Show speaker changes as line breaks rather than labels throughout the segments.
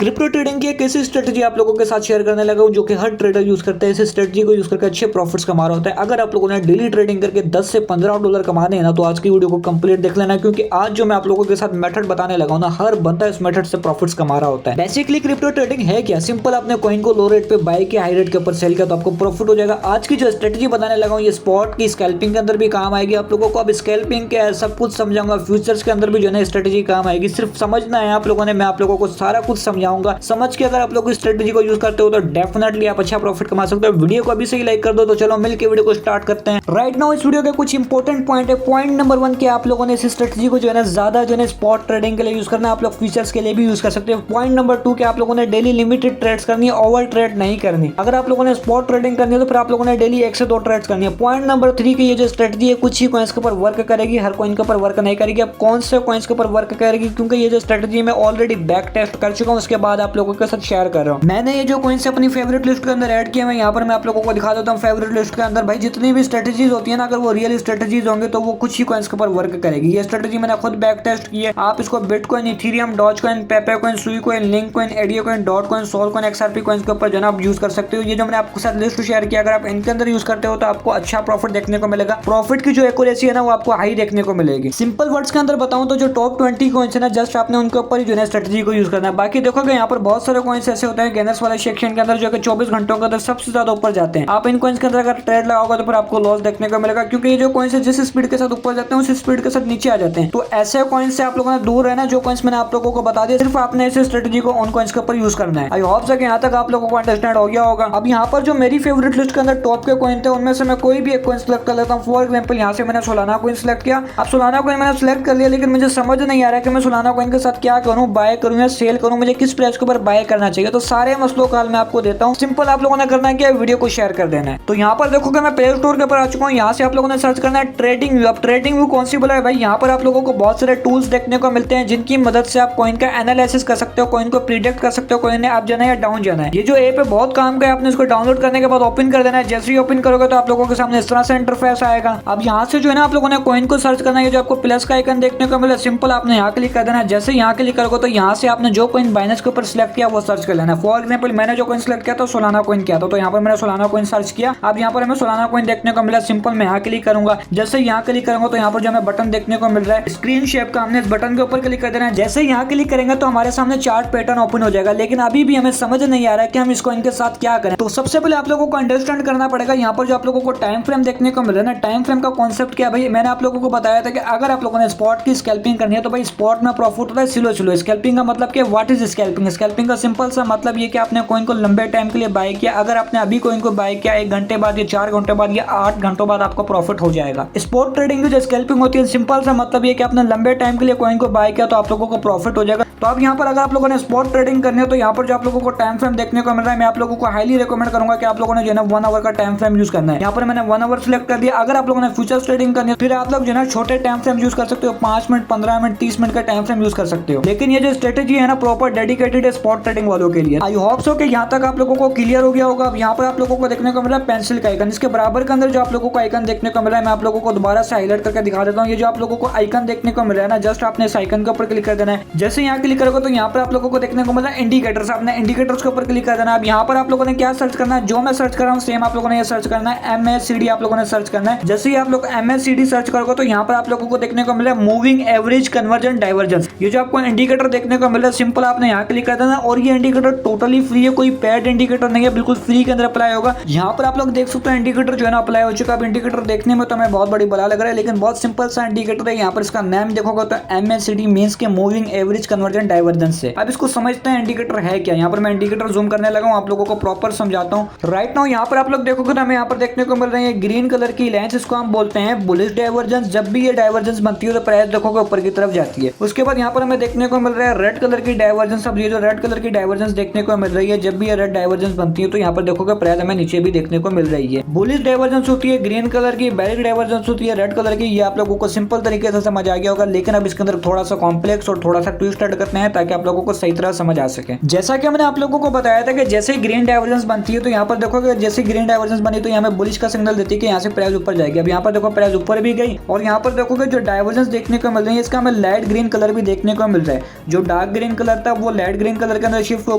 Crypto trading की एक ऐसी स्ट्रेटजी आप लोगों के साथ शेयर करने लगा हूं जो कि हर ट्रेडर यूज करते हैं। इस स्ट्रेटजी को यूज करके अच्छे प्रॉफिट्स कमा रहा होता है। अगर आप लोगों ने डेली ट्रेडिंग करके 10 से 15 डॉलर कमाने हैं ना, तो आज की वीडियो को कंप्लीट देख लेना, क्योंकि आज जो मैं आप लोगों के साथ मेथड बताने लगा हूं ना, हर बंदा इस मेथड से प्रॉफिट्स कमा रहा होता है। बेसिकली क्रिप्टो ट्रेडिंग है क्या? सिंपल, आपने कॉइन को लो रेट पे बाय किया, हाई रेट के ऊपर सेल किया तो आपको प्रॉफिट हो जाएगा। आज की जो स्ट्रेटजी बताने लगा हूं, ये स्पॉट की स्कैल्पिंग के अंदर भी काम आएगी आप लोगों को। अब स्कैल्पिंग क्या है सब कुछ समझाऊंगा। फ्यूचर्स के अंदर भी जो है स्ट्रेटजी काम आएगी, सिर्फ समझना है आप लोगों ने। मैं आप लोगों को सारा कुछ समझाऊंगा। समझ के अगर आप लोग इस स्ट्रेटजी को यूज करते हो तो डेफिनेटली आप अच्छा प्रॉफिट कमा सकते हो। वीडियो को अभी से ही लाइक कर दो। तो चलो मिलकर वीडियो को स्टार्ट करते हैं। राइट नाउ इस वीडियो के कुछ इंपॉर्टेंट पॉइंट है। पॉइंट नंबर 1 के आप लोगों ने इस स्ट्रेटजी को जो है ना ज्यादा जो है स्पॉट ट्रेडिंग के लिए यूज करना है। आप लोग फ्यूचर्स के लिए भी यूज कर सकते हो। पॉइंट नंबर 2 के आप लोगों ने डेली लिमिटेड ट्रेड्स करनी है, ओवर ट्रेड नहीं करनी। अगर आप लोगों ने स्पॉट ट्रेडिंग करनी है तो फिर आप लोगों ने डेली 1 से 2 ट्रेड्स करनी है। पॉइंट नंबर 3 की ये जो स्ट्रेटजी है कुछ ही कॉइंस के ऊपर वर्क करेगी, हर कॉइन के ऊपर वर्क नहीं करेगी। अब कौन से कॉइन्स के ऊपर वर्क करेगी, क्योंकि ये जो स्ट्रेटजी मैं ऑलरेडी बैक टेस्ट कर चुका हूं, उसके बाद आप लोगों के साथ शेयर कर रहा हूं। मैंने ये जो कॉइन्स अपनी फेवरेट लिस्ट के अंदर ऐड किए हैं, यहाँ पर मैं आप लोगों को दिखा देता हूँ। फेवरेट लिस्ट के अंदर भाई जितनी भी स्ट्रेटजीज होती है ना, अगर वो रियल स्ट्रेटजीज होंगे तो वो कुछ ही कॉइन्स के ऊपर वर्क करेगी। ये स्ट्रेटजी मैंने खुद बैक टेस्ट की है। आप इसको bitcoin, Ethereum, Doge coin, Pepe coin, Sui coin, link coin, एडियो coin, dot coin, Sol coin, XRP coins के ऊपर जो है आप यूज कर सकते हो। ये जो मैंने आपके साथ लिस्ट शेयर किया, अगर आप इनके अंदर यूज करते हो तो आपको अच्छा प्रॉफिट देखने को मिलेगा। प्रॉफिट की जो एक्यूरेसी है ना, वो आपको हाई देखने को मिलेगी। सिंपल वर्ड्स के अंदर बताऊं तो जो टॉप 20 कॉइन्स है ना, जस्ट आपने उनके ऊपर ही जो है स्ट्रेटजी को यूज करना है। बाकी देखोगे यहाँ पर बहुत सारे कॉइन्स ऐसे होते हैं गेनर्स वाले सेक्शन के अंदर, जो कि 24 घंटों के अंदर सबसे ज्यादा ऊपर जाते हैं। आप इन कॉइन्स के अंदर अगर ट्रेड लगाओगे तो फिर आपको लॉस देखने को मिलेगा, क्योंकि ये जो कॉइन्स है जिस स्पीड के साथ ऊपर जाते हैं उस स्पीड के साथ नीचे आ जाते हैं। तो ऐसे कॉइन्स से आप लोगों ने दूर रहना। जो कॉइन्स मैंने आप लोगों को बता दिया, सिर्फ आपने इस स्ट्रेटजी को ऑन कॉइन्स के ऊपर यूज करना है। आई होप सो कि यहाँ तक आप लोगों को अंडरस्टैंड हो गया होगा। अब यहाँ पर जो मेरी फेवरेट लिस्ट के अंदर टॉप के कॉइन थे, उनमें से मैं कोई भी एक कॉइन सिलेक्ट कर लेता हूँ। फॉर एग्जाम्पल यहाँ से मैंने सोलाना कॉइन सिलेक्ट किया। अब सोलाना कॉइन मैंने सिलेक्ट कर लिया, लेकिन मुझे समझ नहीं आ रहा कि मैं सोलाना कॉइन के साथ क्या करूँ, बाय करूँ या सेल करूँ, मुझे किस प्राइस के ऊपर बाय करना चाहिए। तो सारे मसलों का हल मैं आपको देता हूँ। सिंपल आप लोगों ने करना है कि वीडियो को शेयर कर देना है। तो यहाँ पर देखोगे मैं प्ले स्टोर के ऊपर आ चुका हूँ। यहाँ से आप लोगों ने सर्च करना है ट्रेडिंग व्यू। अब ट्रेडिंग व्यू कौन सी बोला है भाई, यहाँ पर आप लोगों को बहुत सारे टूल्स देखने को मिलते हैं, जिनकी मदद से आप कॉइन का एनालिसिस कर सकते हो, कॉइन को प्रिडिक्ट कर सकते हो, कॉइन ने अप जाना है या डाउन जाना है। ये जो ऐप है बहुत काम का है। आपने इसको डाउनलोड करने के बाद ओपन कर देना है। जैसे ही ओपन करोगे तो आप लोगों के सामने इस तरह से इंटरफेस आएगा। अब यहाँ से जो है ना आप लोगों ने कॉइन को सर्च करना है। जो आपको प्लस का आइकन देखने को मिला, सिंपल आपने यहाँ क्लिक कर देना है। जैसे यहाँ क्लिक करोगे तो यहाँ से आपने जो कॉइन बाइनेंस के ऊपर सिलेक्ट किया वो सर्च कर लेना है। फॉर एग्जाम्पल मैंने जो कॉइन सिलेक्ट किया था सोलाना कॉइन किया था, तो यहाँ पर मैंने सोलाना कॉइन सर्च किया। अब यहाँ पर हमें सोलाना कॉइन देखने को मिला। सिंपल मैं यहाँ क्लिक करूंगा। जैसे यहाँ क्लिक करूंगा तो यहाँ पर जो हमें बटन देखने को मिल रहा है स्क्रीन शेप का, हमने इस बटन के ऊपर क्लिक कर देना है। जैसे यहाँ क्लिक करेंगे तो हमारे सामने चार्ट पैटर्न ओपन हो जाएगा, लेकिन अभी भी हमें समझ नहीं आ रहा है कि हम इस कॉइन के साथ क्या करें। तो सबसे पहले आप लोगों को अंडरस्टैंड करना पड़ेगा। यहाँ पर जो आप लोगों को टाइम फ्रेम देखने को मिल रहा है ना, टाइम फ्रेम का कॉन्सेप्ट क्या है भाई, मैंने आप लोगों को बताया था कि अगर आप लोगों ने स्पॉट की स्कैल्पिंग करनी है तो भाई स्पॉट में प्रॉफिट होता है स्लो स्लो। स्कैल्पिंग का मतलब क्या, व्हाट इज स्कैल्पिंग? स्कैल्पिंग का सिंपल सा मतलब ये कि आपने कॉइन को लंबे टाइम के लिए बाय किया। अगर आपने अभी कॉइन को बाय किया 1 घंटे बाद या 4 घंटे बाद या 8 घंटों बाद आपको प्रॉफिट हो जाएगा। स्पॉट ट्रेडिंग की जो स्कैल्पिंग होती है, सिंपल सा मतलब ये कि आपने लंबे टाइम के लिए कॉइन को बाय किया तो आप लोगों को प्रॉफिट हो जाएगा। तो अब यहाँ पर अगर आप लोगों ने स्पॉट ट्रेडिंग करनी है तो यहाँ पर जो आप लोगों को टाइम फ्रेम देखने को मिल रहा है, मैं आप लोगों को हाईली रिकमेंड करूंगा कि आप लोगों ने जो है ना 1 आवर का टाइम फ्रेम यूज करना है। यहाँ पर मैंने 1 आवर सिलेक्ट कर दिया। अगर आप लोगों ने फ्यूचर्स ट्रेडिंग करनी है फिर आप लोग जो है ना छोटे टाइम फ्रेम यूज कर सकते हो। 5 मिनट, 15 मिनट, 30 मिनट का टाइम फ्रेम यूज कर सकते हो। लेकिन ये जो स्ट्रेटेजी है ना प्रॉपर डेडिकेटेड है स्पॉट ट्रेडिंग वालों के लिए। आई होप सो कि यहाँ तक आप लोगों को क्लियर हो गया होगा। अब यहाँ पर आप लोगों को देखने को मिल रहा है पेंसिल का आइकन। इसके बराबर के अंदर जो आप लोगों को आइकन देखने को मिल रहा है, मैं आप लोगों को दोबारा से हाईलाइट करके दिखा देता हूँ। ये जो आप लोगों को आइकन देखने को मिल रहा है ना, जस्ट आपने इस आइकन के ऊपर क्लिक कर देना है। जैसे यहाँ क्लिक करोगे तो यहाँ पर आप लोगों को देखने को मिल रहा है इंडिकेटर्स। आपने इंडिकेटर्स के ऊपर क्लिक कर देना है। अब यहाँ पर आप लोगों ने क्या सर्च करना है, जो मैं सर्च कर रहा हूँ सेम आप लोगों ने ये सर्च करना है। MACD आप लोगों ने सर्च करना है। जैसे ही आप लोग MACD सर्च करोगे तो यहाँ पर आप लोगों को देखने को मिल रहा है मूविंग एवरेज कन्वर्जन डाइवर्जेंस। ये जो आपको इंडिकेटर देखने को मिल रहा है, सिंपल आपने यहाँ क्लिक कर देना। और ये इंडिकेटर टोटली फ्री है, कोई पेड इंडिकेटर नहीं है, बिल्कुल फ्री के अंदर अप्लाई होगा। यहाँ पर आप लोग देख सकते हो इंडिकेटर जो है ना अप्लाई हो चुका है। अब इंडिकेटर देखने में तो हमें बहुत बड़ी बला लग रहा है, लेकिन बहुत सिंपल सा इंडिकेटर है। यहाँ पर इसका नाम देखोगे तो MACD मींस के मूविंग एवरेज कन्वर्जन डाइवर्जेंस से। अब इसको समझते हैं इंडिकेटर है क्या। यहाँ पर मैं इंडिकेटर जूम करने लगा हूँ, आप लोगों को प्रॉपर समझाता हूँ। राइट नाउ यहाँ पर आप लोग देखोगे तो हमें यहाँ पर देखने को मिल रही है ग्रीन कलर की लाइंस, इसको हम बोलते हैं बुलिश डाइवर्जेंस। जब भी ये डाइवर्जेंस बनती है तो प्राइस देखोगे ऊपर की तरफ जाती है। उसके बाद यहाँ पर हमें देखने को मिल रहा है रेड कलर की डाइवर्जेंस। अब ये जो रेड कलर की डाइवर्जेंस देखने को मिल रही है, जब भी ये रेड डाइवर्जेंस बनती है तो यहाँ पर देखोगे प्राइस हमें नीचे भी देखने को मिल रही है। बुलिश डाइवर्जेंस होती है ग्रीन कलर की, बेरिश डाइवर्जेंस होती है रेड कलर की। ये आप लोगों को सिंपल तरीके से समझ आ गया होगा, लेकिन अब इसके अंदर थोड़ा सा कॉम्प्लेक्स और थोड़ा सा ट्विस्ट ऐड कर रखना है ताकि आप लोगों को सही तरह समझ आ सके। जैसा कि मैंने आप लोगों को बताया था कि जैसे ही ग्रीन डाइवर्जेंस बनती है तो यहाँ पर देखोगे जैसे ग्रीन डाइवर्जेंस बनी तो यहाँ पे बुलिश का सिग्नल देती है कि यहाँ से प्राइस ऊपर जाएगी। अब यहाँ पर देखो प्राइस ऊपर भी गई और यहाँ पर देखोगे जो डाइवर्जेंस देखने को मिल रही है इसका हमें लाइट ग्रीन कलर भी देखने को मिल रहा है। जो डार्क ग्रीन कलर था वो लाइट ग्रीन कलर के अंदर शिफ्ट हो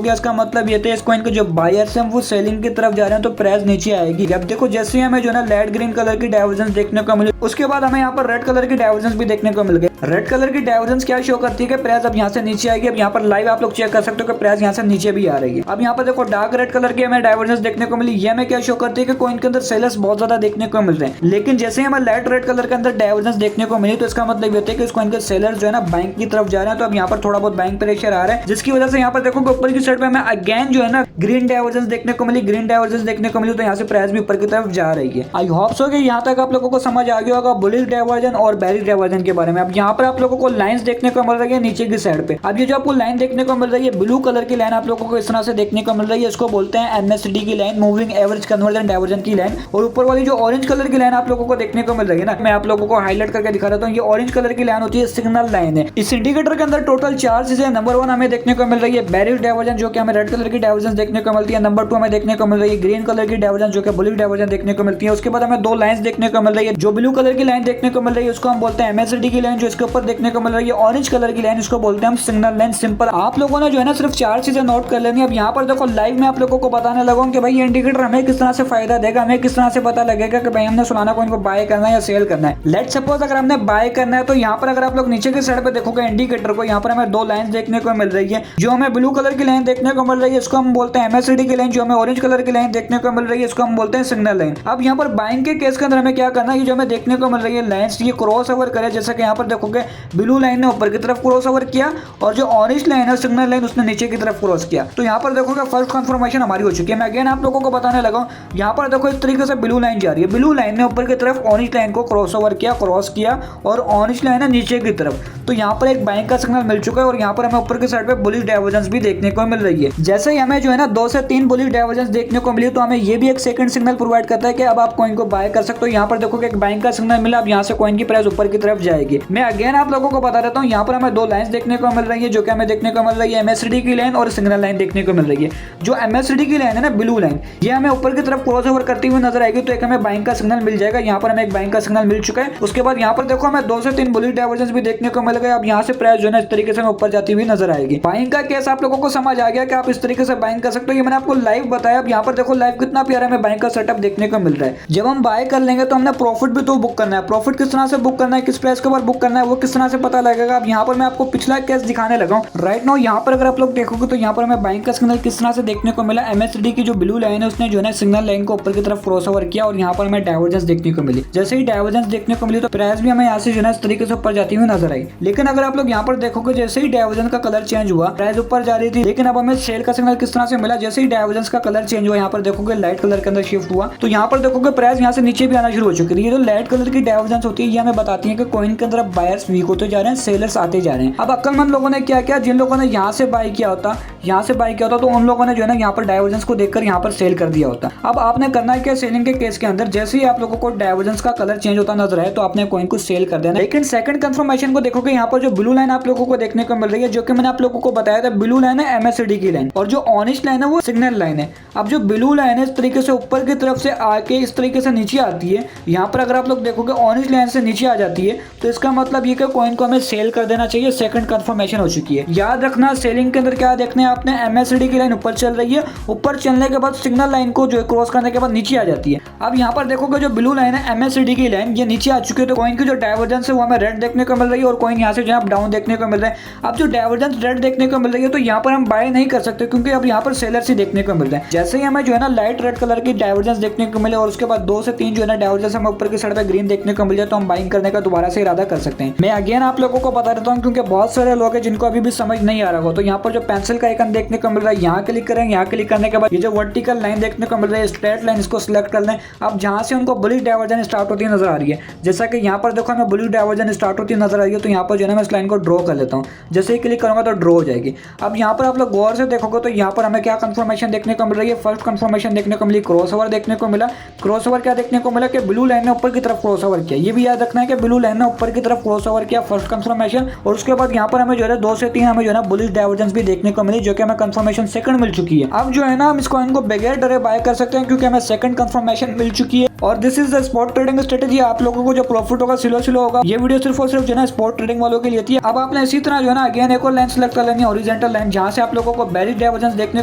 गया। इसका मतलब ये था इस कॉइन के जो बायर्स हैं वो सेलिंग की तरफ जा रहे हैं तो प्राइस नीचे आएगी। अब देखो जैसे ही हमें जो है ना लाइट ग्रीन कलर की डाइवर्जेंस देखने को मिली उसके बाद हमें यहाँ पर रेड कलर की डाइवर्जेंस भी देखने को मिल गई। रेड कलर की डाइवर्जेंस क्या शो करती है कि प्राइस अब यहाँ से नीचे आएगी। अब यहाँ पर लाइव आप लोग चेक कर सकते हो कि प्राइस यहाँ से नीचे भी आ रही है। अब यहाँ पर देखो डार्क रेड कलर की हमें डाइवर्जेंस देखने को मिली। ये हमें क्या शो करती है कि कॉइन के अंदर सेलर्स बहुत ज्यादा देखने को मिल रहे हैं। लेकिन जैसे ही हमें लाइट रेड कलर के अंदर डाइवर्जेंस देखने को मिली तो इसका मतलब ये होता है कि इस कॉइन के सेलर्स जो है ना बैंक की तरफ जा रहे हैं। तो अब यहाँ पर थोड़ा बहुत बैंक प्रेशर आ रहा है जिसकी वजह से यहाँ पर देखो ऊपर की साइड पे हमें अगेन जो है ना ग्रीन डाइवर्जेंस देखने को मिली। ग्रीन डाइवर्जेंस देखने को मिली तो यहाँ से प्राइस भी ऊपर की तरफ जा रही है। आई होप सो कि यहाँ तक आप लोगों को समझ आ गया होगा बुलिश डाइवर्जन और बेरिश डाइवर्जन के बारे में। अब यहाँ पर आप लोगों को लाइंस देखने को मिल रही है नीचे की साइड पे। अब ये जो आपको लाइन देखने को मिल रही है ब्लू कलर की लाइन आप लोगों को इस तरह से देखने को मिल रही है। इसको बोलते हैं MACD की line, moving average conversion diversion की लाइन। और ऊपर वाली जो ऑरेंज कलर की लाइन आप लोगों को देखने को मिल रही है ना, मैं आप लोगों को हाईलाइट करके दिखा रहा हूँ। ये ऑरेंज कलर की लाइन होती है सिग्नल लाइन है। इस इंडिकेटर के अंदर टोटल 4 चीजें। नंबर 1 हमें देखने को मिल रही है बेरिश डाइवर्जन जो कि हमें रेड कलर की डाइवर्जन देखने को मिलती है। नंबर 2 हमें देखने को मिल रही है ग्रीन कलर की डाइवर्जन जो कि बुलिश डाइवर्जन देखने को मिलती है। उसके बाद हमें 2 लाइंस देखने को मिल रही है। जो ब्लू कलर की लाइन देखने को मिल रही है उसको हम बोलते हैं MACD की लाइन, जो इसके ऊपर देखने को मिल रही है ऑरेंज कलर की लाइन इसको बोलते हैं हम सिग्नल लाइन। सिंपल आप लोगों ने जो है ना सिर्फ 4 चीजें नोट कर लेनी। अब यहाँ पर देखो लाइव में आप लोगों को बताने लगा कि भाई ये इंडिकेटर हमें किस तरह से फायदा देगा, हमें किस तरह से पता लगेगा कि भाई हमने सोलाना कॉइन को बाय करना है या सेल करना है। लेट सपोज अगर हमने बाय करना है तो यहाँ पर अगर आप लोग नीचे की साइड पे देखोगे इंडिकेटर को, यहाँ पर हमें 2 लाइन देखने को मिल रही है। जो हमें ब्लू कलर की लाइन देखने को मिल रही है इसको हम बोलते हैं MACD की लाइन। जो हमें ऑरेंज कलर की लाइन देखने को मिल रही है इसको हम बोलते हैं सिग्नल लाइन। अब यहाँ पर बाइंग के केस के अंदर हमें क्या करना है, जो हमें देखने को मिल रही है लाइंस ये क्रॉस ओवर करे। जैसा कि यहाँ पर देखोगे ब्लू लाइन ने ऊपर की तरफ क्रॉस ओवर किया और जो ऑरेंज लाइन है सिग्नल लाइन उसने नीचे की तरफ क्रॉस किया। तो यहाँ पर देखोगे फर्स्ट कंफर्मेशन हमारी हो चुकी है। मैं अगेन आप लोगों को बताने लगा हूँ। यहाँ पर देखो इस तरीके से ब्लू लाइन जा रही है। ब्लू लाइन ने ऊपर की तरफ ऑरेंज लाइन को क्रॉस ओवर किया, क्रॉस किया और ऑरेंज लाइन है नीचे की तरफ। तो यहाँ पर एक बाइंग का सिग्नल मिल चुका है और यहाँ पर हमें ऊपर की साइड पे बुलिश डाइवर्जेंस भी देखने को मिल रही है। जैसे ही हमें जो है ना 2 से 3 बुलिश डाइवर्जेंस देखने को मिली तो हमें ये भी एक सेकंड सिग्नल प्रोवाइड करता है कि अब आप कॉइन को बाय कर सकते हो। यहाँ पर देखो कि एक बाइंग का सिग्नल मिला। अब यहाँ से कॉइन की प्राइस ऊपर की तरफ जाएगी। मैं अगेन आप लोगों को बता देता हूँ यहाँ पर हमें 2 लाइंस देखने को मिल रही है जो कि हमें देखने को मिल रही है MACD की लाइन और सिग्नल लाइन देखने को मिल रही है। जो MACD की लाइन है ना ब्लू लाइन ये हमें ऊपर की तरफ क्रॉस ओवर करती हुई नजर आएगी तो एक हमें बाइंग का सिग्नल मिल जाएगा। यहाँ पर हमें एक बाइंग का सिग्नल मिल चुका है। उसके बाद यहाँ पर देखो हमें 2 से 3 बुलिश डाइवर्जेंस भी देखने को मिल गए। अब यहाँ से प्राइस जो है ना इस तरीके से ऊपर जाती हुई नजर आएगी। बाइंग का केस आप लोगों को समझ आ गया कि आप इस तरीके से बाइंग कर सकते हो। ये मैंने आपको लाइव बताया। अब यहाँ पर देखो लाइव कितना प्यारा हमें बाइंग का सेटअप देखने को मिल रहा है। जब हम बाय कर लेंगे तो हमने प्रॉफिट भी तो बुक करना है। प्रॉफिट किस तरह से बुक करना है, किस प्राइस के ऊपर बुक करना है वो किस तरह से पता लगेगा। अब यहाँ पर मैं आपको पिछला केस दिखाने लगा हूँ। राइट नाउ यहाँ पर अगर आप लोग देखोगे तो यहाँ पर हमें बाइंग का सिग्नल किस तरह से देखने को मिला। MACD की जो ब्लू लाइन है उसने जो है सिग्नल लाइन को ऊपर की तरफ क्रॉस ओवर किया और यहाँ पर हमें डाइवर्जेंस देखने को मिली। जैसे ही डाइवर्जेंस देखने को मिली तो प्राइस भी हमें यहाँ से जो है इस तरीके से ऊपर जाती हुई नजर आई। लेकिन अगर आप लोग यहाँ पर देखोगे जैसे ही डाइवर्जेंस का कलर चेंज हुआ प्राइस ऊपर जा रही थी। लेकिन अब हमें सेल का सिग्नल किस तरह से मिला, जैसे ही डाइवर्जेंस का कलर चेंज हुआ यहाँ पर देखोगे लाइट कलर के अंदर शिफ्ट हुआ तो यहाँ पर देखोगे प्राइस यहाँ से नीचे भी आना शुरू हो चुकी है। ये जो लाइट कलर की डाइवर्जेंस होती है ये हमें बताती है कि कॉइन के अंदर बायर्स वीक होते जा रहे हैं, सेलर्स आते जा रहे हैं। अब अक्लमंद लोगों ने क्या किया, जिन लोगों ने यहाँ से बाय किया होता तो उन लोगों ने जो है ना यहाँ पर डाइवर्जेंस को देखकर यहाँ पर सेल कर दिया होता। अब आपने करना है क्या, सेलिंग के केस के अंदर जैसे ही आप लोगों को डाइवर्जेंस का कलर चेंज होता नजर आए तो आपने कॉइन को सेल कर देना। लेकिन सेकंड कंफर्मेशन को देखोगे यहाँ पर जो ब्लू लाइन आप लोगों को देखने को मिल रही है जो कि मैंने आप लोगों को बताया था ब्लू लाइन है MACD की लाइन और जो ऑरेंज लाइन है वो सिग्नल लाइन है। अब जो ब्लू लाइन है इस तरीके से ऊपर की तरफ से आके इस तरीके से नीचे आती है। यहाँ पर अगर आप लोग देखोगे ऑरेंज लाइन से नीचे आ जाती है तो इसका मतलब ये कि कॉइन को हमें सेल कर देना चाहिए। सेकंड कंफर्मेशन हो चुकी है। याद रखना सेलिंग के अंदर क्या देखना है आपने, MACD की लाइन ऊपर चल रही है, ऊपर चलने के बाद सिग्नल लाइन को जो क्रॉस करने के बाद नीचे आ जाती है। अब यहाँ पर देखोगे जो ब्लू लाइन है MACD की लाइन ये नीचे आ चुकी है तो कॉइन की जो डाइवर्जेंस है वो हमें रेड देखने को मिल रही है और कॉइन यहाँ से जो है डाउन देखने को मिल रहा है। अब जो डाइवर्जेंस रेड देखने को मिल रही है तो यहाँ पर हम बाय नहीं कर सकते क्योंकि अब यहाँ पर सेलर्स ही देखने को मिल रहे हैं। जैसे ही हमें जो है ना लाइट रेड कलर की डाइवर्जेंस देखने को मिले और उसके बाद 2 से 3 जो है ना डाइवर्जेंस हमें ऊपर की साइड पे ग्रीन देखने को मिल जाए तो हम बाइंग करने का दोबारा से इरादा कर सकते हैं। मैं अगेन आप लोगों को बता देता हूँ क्योंकि बहुत सारे लोग हैं जिनको अभी भी समझ नहीं आ रहा हो। तो यहाँ पर जो पेंसिल का आइकन देखने को मिल रहा है यहाँ क्लिक करें। यहाँ क्लिक करने के बाद ये जो वर्टिकल लाइन देखने को मिल रही है स्ट्रेट लाइन इसको सिलेक्ट कर लें। अब जहाँ से उनको बुलिश डाइवर्जेंस स्टार्ट होती नजर आ रही है, जैसा कि यहाँ पर देखो हमें बुलिश डाइवर्जेंस स्टार्ट होती नजर आ रही है तो यहाँ पर जो है मैं इस लाइन को ड्रॉ कर लेता हूँ। जैसे ही क्लिक करूंगा तो ड्रॉ हो जाएगी। अब यहाँ पर आप लोग गौर से देखोगे तो यहाँ पर हमें क्या कंफर्मेशन देखने को मिल रही है। फर्स्ट कंफर्मेशन देखने को मिली क्रॉस ओवर देखने को मिला। क्रॉस ओवर क्या देखने को मिला कि ब्लू लाइन ने ऊपर की तरफ क्रॉस ओवर किया। ये भी याद रखना है कि ब्लू लाइन ने ऊपर की तरफ क्रॉस क्रॉसओवर किया, फर्स्ट कंफर्मेशन, और उसके बाद यहाँ पर हमें जो है 2 से 3 हमें जो है ना बुलिश डाइवर्जेंस भी देखने को मिली, जो कि हमें कंफर्मेशन सेकंड मिल चुकी है। अब जो है ना हम इस कॉइन को बगैर डरे बाय कर सकते हैं क्योंकि हमें सेकंड कंफर्मेशन मिल चुकी है। और this is the spot trading strategy. आप लोगों को जो प्रॉफिट होगा स्लो होगा। ये वीडियो सिर्फ और सिर्फ जो है ना स्पॉट ट्रेडिंग वालों के लिए थी। अब आपने इसी तरह जो है ना अगेन एक और लाइन सेलेक्ट कर लेनी है, हॉरिजॉन्टल लाइन, जहां से आप लोगों को बेरिश डाइवर्जेंस देखने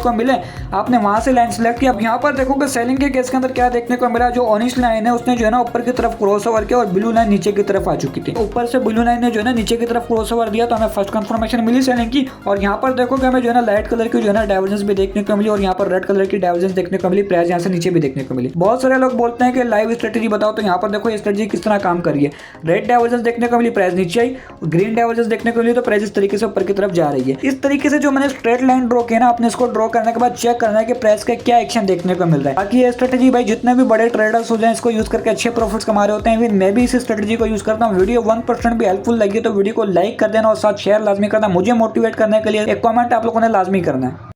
को मिले, आपने वहां से लाइन सेलेक्ट किया। अब यहाँ पर देखोगे सेलिंग के केस के अंदर क्या देखने को मिला, जो ऑनिश लाइन है उसने जो है ना ऊपर की तरफ क्रॉसओवर किया और ब्लू लाइन नीचे की तरफ आ चुकी थी। ऊपर से ब्लू लाइन ने जो है ना नीचे की तरफ क्रॉसओवर दिया, तो हमें फर्स्ट कंफर्मेशन मिली सेलिंग की। और यहाँ पर देखोगे हमें जो है ना लाइट कलर की जो है ना डाइवर्जेंस भी देखने को मिली, और यहाँ पर रेड कलर की डाइवर्जेंस देखने को मिली, प्राइस यहाँ से नीचे भी देखने को मिली। बहुत सारे लोग बोलते हैं कि लाइव स्ट्रेटेजी बताओ, तो यहाँ पर देखो ये स्ट्रेटेजी किस तरह काम कर रही है। रेड डाइवर्जेंस देखने को मिली, प्राइस नीचे आई, ग्रीन डाइवर्जेंस देखने को मिली तो प्राइस इस तरीके से ऊपर की तरफ जा रही है। इस तरीके से जो मैंने स्ट्रेट लाइन ड्रॉ किया ना, आपने इसको ड्रॉ करने के बाद चेक करना है कि प्राइस का क्या एक्शन देखने को मिल रहा है। बाकी ये स्ट्रेटेजी भाई जितने भी बड़े ट्रेडर्स हो जाए इसको यूज करके अच्छे प्रॉफिट्स कमा रहे होते हैं। इवन मैं भी इस स्ट्रेटेजी को यूज करता हूँ। वीडियो 1% भी हेल्पफुल लगी तो वीडियो को लाइक कर देना और साथ शेयर लाजमी करना। मुझे मोटिवेट करने के लिए एक कमेंट आप लोगों ने लाजमी करना है।